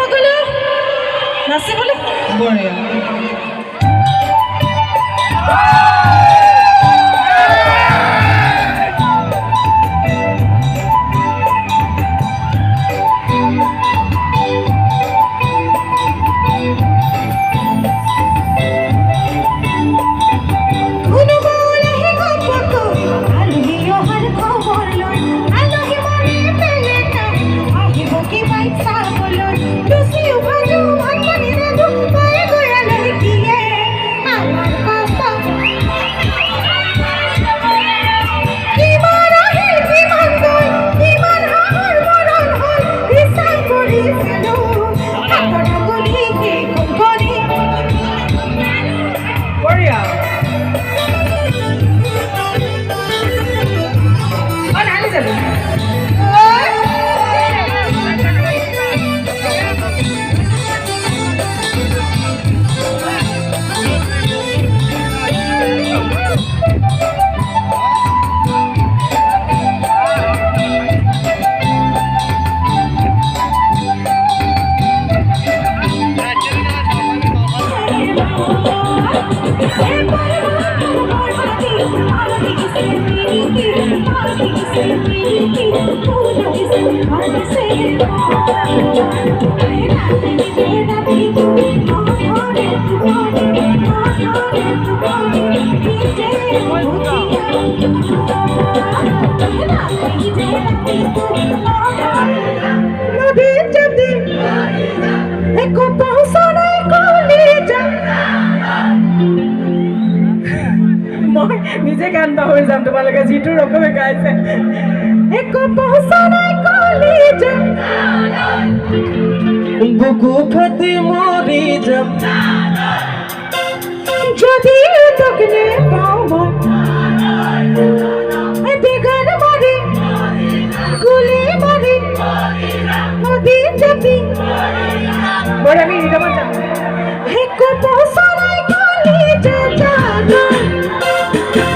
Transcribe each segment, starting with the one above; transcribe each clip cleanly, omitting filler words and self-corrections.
সকলো নাচিবলৈ বঢ়িয়া নিজে গান পাহৰি যাম তোমালোকে যিটো ৰকমে গাইছে বুকু ফাটি মৰি যাম যদি তোকে পাওঁ মই বেগান মাৰি গুলি মাৰি নদী যাবি বড় আমি রিদমত যাম একো পছনাই কলি যা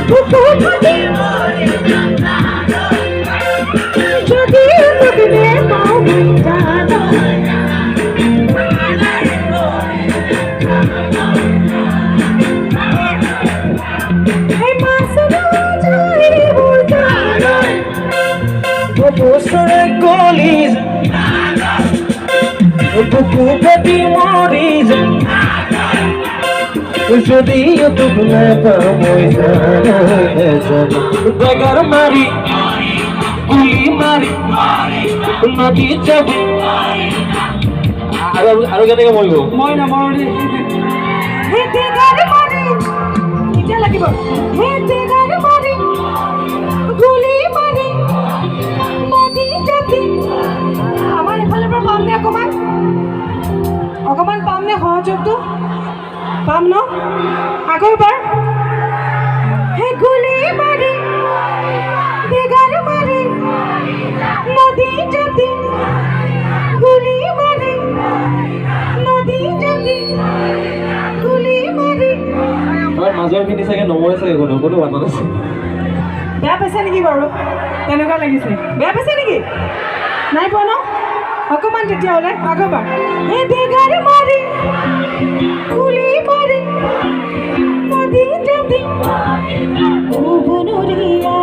বুকু ফাটি মরি যাম যদি তোকে পাওঁ বছৰে গলি বুকু ফাটি মৰি যাম যদিও তোক নাপাওঁ মই বেগাৰ মাৰি গুলি মাৰি নদী যাবি আৰু কেনেকে মৰিব মই নমৰো বেগাৰ মাৰি এতিয়া লাগিব বেগাৰ মাৰি গুলি মাৰি নদী যাবি আমাৰ এফালৰ পৰা পামনে অকণমান পামনে সহযোগটো পাম ন আগৰবাৰ হে গুলি মাৰি বেগাৰ মাৰি নদী যাবি গুলি মাৰি নদী যাবি গুলি মাৰি মাজৰ খিনি চাগে নমৰে চাগে কোনো বাটত আছে বেয়া পাইছে নেকি বাৰু তেনেকুৱা লাগিছে বেয়া পাইছে নেকি নাই পোৱা ন অকণমান তেতিয়াহ'লে আগৰবাৰ হে বেগাৰ মাৰি গুলি মাৰি নদী যাবি বনৰীয়া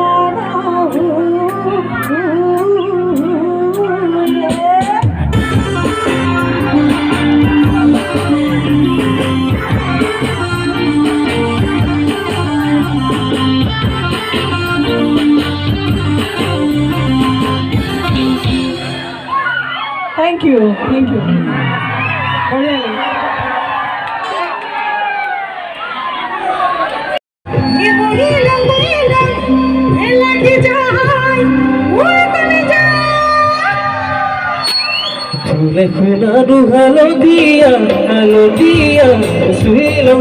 Thank you. Really. ফুলে ফুলাৰু হালধীয়া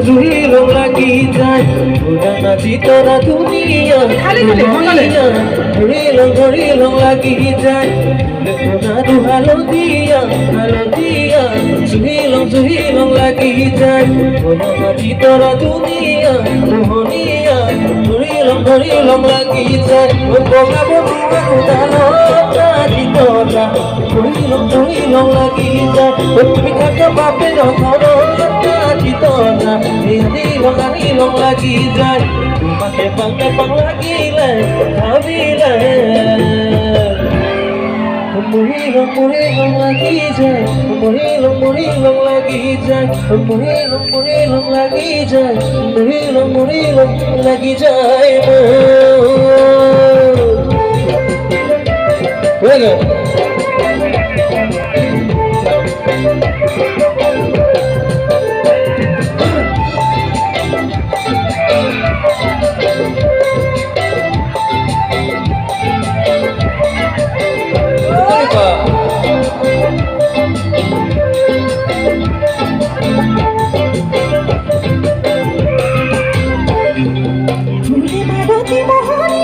জুহিলং লাগি যায় পুৰাণা চিতৰা ধুনীয়া ধৰিলং লাগি যায় ফুলাৰু হালধীয়া জুহিলং লাগি যায় পুৰাণা চিতৰা ধুনীয়া মোহনীয়া ধৰিলং লম লাগি যায় বগাবো উদানো জিতনা ঘুরি লম লাগি যায় তুমি থাকা বাপে যখন জিতনা লম লাগি যায় তোমাকে পাং লাগিলে ভাবিলে মুড়ি লম লাগি যায় মুড়ি লম লাগি যায় মুড়ি লম লাগি যায় মুড়ি লম লাগি যায় হয়ে গেল Boko